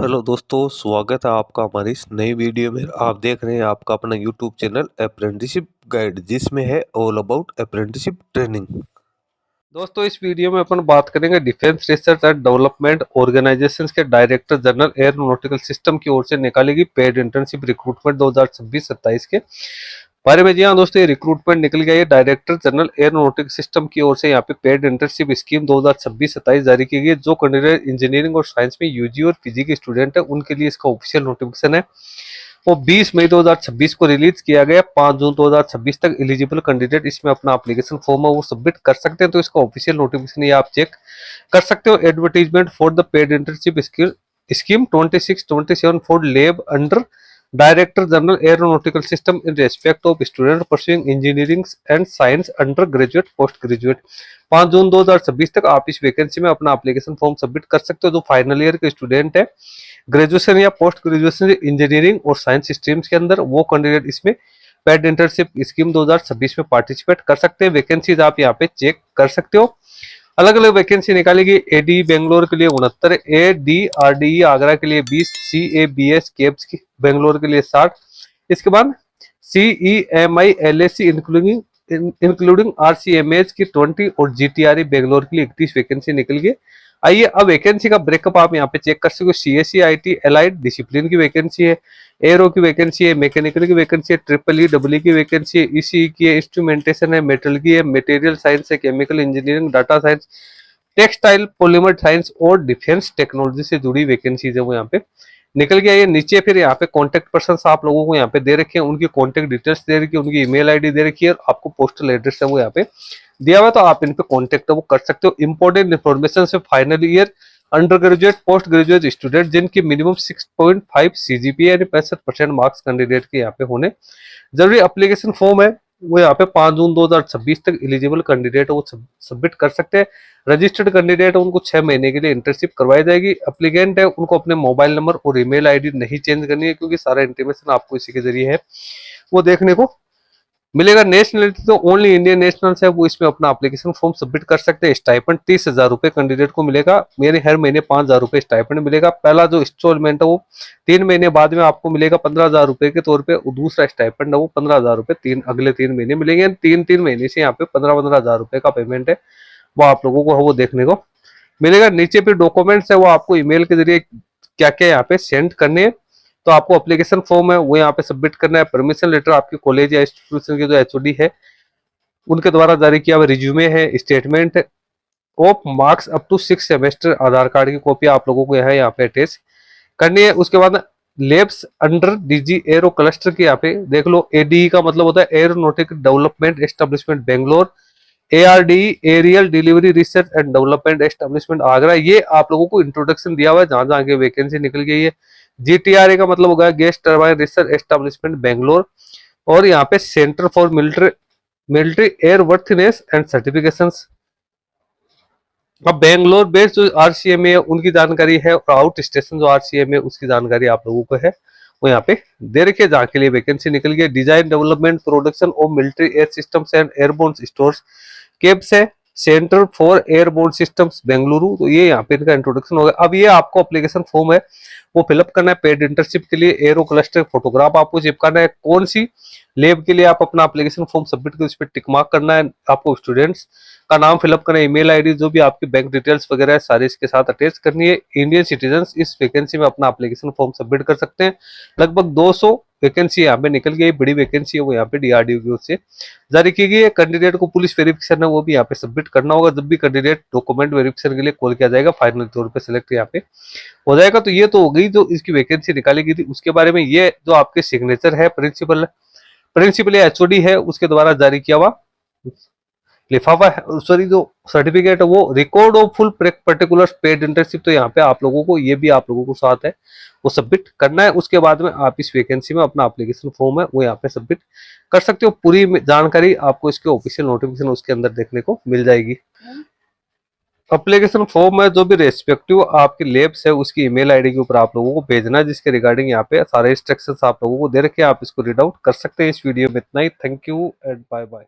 Hello दोस्तों, स्वागत है आपका हमारी इस नई वीडियो में। आप देख रहे हैं आपका अपना यूट्यूब चैनल अप्रेंटिसशिप गाइड, जिसमें है ऑल अबाउट अप्रेंटिसशिप ट्रेनिंग। दोस्तों, इस वीडियो में अपन बात करेंगे defence research and development organisations के डायरेक्टर जनरल एयरोनॉटिकल सिस्टम की ओर से निकाली गई पेड इंटर्नशिप रिक्रूटमेंट 2026-27 के बारे में। जी हाँ दोस्तों, ये रिक्रूटमेंट निकल गया है डायरेक्टर जनरल एयरोनॉटिक्स सिस्टम की ओर से। यहाँ पे पेड इंटर्नशिप स्कीम 2026-27 जारी की गई है। जो कैंडिडेट इंजीनियरिंग और साइंस में यूजी और पीजी के स्टूडेंट है, उनके लिए इसका ऑफिशियल नोटिफिकेशन है। वो 20 मई 2026 को रिलीज किया गया। 5 जून 2026 तक एलिजिबल कैंडिडेट इसमें अपना एप्लीकेशन फॉर्म है वो सबमिट कर सकते हैं। तो इसका ऑफिशियल नोटिफिकेशन ये आप चेक कर सकते हो। Advertisement for the paid internship scheme 26-27 for lab under director general aeronautical system in respect of student pursuing engineering and science under graduate post graduate. 5 जून 2026 तक आप इस वैकेंसी में अपना एप्लीकेशन फॉर्म सबमिट कर सकते हो। जो फाइनल ईयर के स्टूडेंट है, ग्रेजुएशन या पोस्ट ग्रेजुएशन इंजीनियरिंग और साइंस स्ट्रीम्स के अंदर, वो कैंडिडेट इसमें पेड इंटर्नशिप स्कीम 2026 में पार्टिसिपेट कर सकते हैं। वैकेंसीज आप यहाँ पे चेक कर सकते हो। अलग अलग वैकेंसी निकाली गई। एडी बेंगलोर के लिए 69, ADRDE आगरा के लिए 20, CABS केब्स बेंगलोर के लिए 60। इसके बाद CEMI LAC इंक्लूडिंग RCMH की 20 और GTRE बेंगलोर के लिए 31 वैकेंसी निकल गई। आइए अब वैकेंसी का ब्रेकअप आप यहाँ पे चेक कर सकते हो। CSE IT एलाइड डिसिप्लिन की वैकेंसी है, एरो की वैकेंसी है, मैकेनिकल की वैकेंसी है, EEE की वैकेंसी है, ECE की है, इंस्ट्रूमेंटेशन है, मेटल की है, मटेरियल साइंस है, chemical engineering, data science, textile polymer science और डिफेंस टेक्नोलॉजी से जुड़ी वैकेंसीज है वो यहाँ पे निकल गया। ये नीचे फिर यहाँ पे कॉन्टेक्ट पर्सन आप लोगों को यहाँ पे दे रखे हैं, उनकी कॉन्टेक्ट डिटेल्स दे रखी है, उनकी ईमेल आईडी दे रखी है और आपको पोस्टल एड्रेस है वो यहाँ पे दिया हुआ, तो आप इन पे कॉन्टेक्ट वो कर सकते हो। इंपॉर्टेंट इन्फॉर्मेशन से final year under graduate post graduate student जिनकी मिनिमम 6.5 CGPA यानी 65% मार्क्स कैंडिडेट के यहाँ पे होने जरूरी। एप्लीकेशन फॉर्म है वो यहाँ पे 5 जून 2026 तक एलिजिबल कैंडिडेट वो सबमिट कर सकते हैं। रजिस्टर्ड कैंडिडेट है उनको 6 महीने के लिए इंटर्नशिप करवाई जाएगी। एप्लीकेंट है उनको अपने मोबाइल नंबर और ईमेल आईडी नहीं चेंज करनी है, क्योंकि सारा इंटीमेशन आपको इसी के जरिए है वो देखने को मिलेगा। नेशनलिटी तो ओनली इंडियन नेशनल्स है वो इसमें अपना एप्लीकेशन फॉर्म सबमिट कर सकते हैं। स्टाइपेंड 30,000 रुपए कैंडिडेट को मिलेगा, यानी हर महीने 5,000 रुपए स्टाइपेंड मिलेगा। पहला जो इंस्टॉलमेंट है वो 3 महीने बाद में आपको मिलेगा 15,000 रुपए के तौर पे, और दूसरा स्टाइपेंड है वो 15,000 रुपए अगले 3 महीने मिलेंगे। 3 महीने से यहाँ पे 15,000 रुपए का पेमेंट है वो आप लोगों को वो देखने को मिलेगा। नीचे पे डॉक्यूमेंट्स है वो आपको ईमेल के जरिए क्या क्या यहाँ पे सेंड करने हैं। तो आपको एप्लीकेशन फॉर्म है वो यहाँ पे सबमिट करना है। परमिशन लेटर आपके कॉलेज या इंस्टीट्यूशन के जो HOD है उनके द्वारा जारी किया हुआ रिज्यूमे है, statement of marks up to 6 semester, Aadhaar card की कॉपी आप लोगों को यहाँ पे अटैच करनी है। उसके बाद labs under DG arrow cluster की यहाँ पे देख लो। ADE का मतलब होता है aeronautical development establishment Bangalore, ARDE aerial delivery research and development establishment Agra. ये आप लोगों को इंट्रोडक्शन दिया हुआ है जहां जहां की वैकेंसी निकल गई है। GTRA का मतलब होगा gas turbine research establishment Bangalore, और यहाँ पे centre for military air वर्थनेस and certifications. अब बेंगलोर बेस्ड जो RCMA है उनकी जानकारी है, और आउट स्टेशन जो RCMA है उसकी जानकारी आप लोगों को है वो यहाँ पे दे रखी है जहाँ के लिए वैकेंसी निकल गई। Design development production of military air systems and airborne stores CABS है, centre for airborne systems Bengaluru. तो ये यहाँ पे इनका इंट्रोडक्शन हो गया। अब ये आपको एप्लीकेशन फॉर्म है वो फिलअप करना है पेड इंटर्नशिप के लिए। एरो क्लस्टर फोटोग्राफ आपको चिपकाना है। कौन सी लेब के लिए आप अपना एप्लीकेशन फॉर्म सबमिट कर उस पर टिक मार्क करना है। आपको स्टूडेंट्स का नाम फिलअप करना है, ईमेल आईडी जो भी आपकी बैंक डिटेल्स वगैरह है सारी इसके साथ अटैच करनी है। इंडियन सिटीजन्स इस वैकेंसी में अपना एप्लीकेशन फॉर्म सबमिट कर सकते हैं। लगभग 200 वैकेंसी यहाँ पे निकल गई, बड़ी वैकेंसी है वो यहाँ पे DRDO की ओर से जारी की गई है। कैंडिडेट को पुलिस वेरिफिकेशन है वो भी यहाँ पे सबमिट करना होगा। जब भी कैंडिडेट डॉक्यूमेंट वेरिफिकेशन के लिए कॉल किया जाएगा फाइनल तौर पे सिलेक्ट यहाँ पे हो जाएगा। तो ये तो हो गई जो इसकी वैकेंसी निकाली गई थी उसके बारे में। ये जो आपके सिग्नेचर है प्रिंसिपल या HOD है उसके द्वारा जारी किया हुआ लिफाफा है, सॉरी जो सर्टिफिकेट है वो record of full particular paid internship. तो यहाँ पे आप लोगों को ये भी आप लोगों को साथ है वो सबमिट करना है। उसके बाद में आप इस वैकेंसी में अपना एप्लीकेशन फॉर्म है वो यहाँ पे सबमिट कर सकते हो। पूरी जानकारी आपको इसके ऑफिशियल नोटिफिकेशन उसके अंदर देखने को मिल जाएगी। एप्लीकेशन फॉर्म में जो भी रेस्पेक्टिव आपकी लेब्स है उसकी ईमेल आईडी के ऊपर आप लोगों को भेजना है, जिसके रिगार्डिंग यहाँ पे सारे इंस्ट्रक्शंस आप लोगों को दे रखे हैं। आप इसको रीड आउट कर सकते हैं। इस वीडियो में इतना ही। Thank you and bye bye.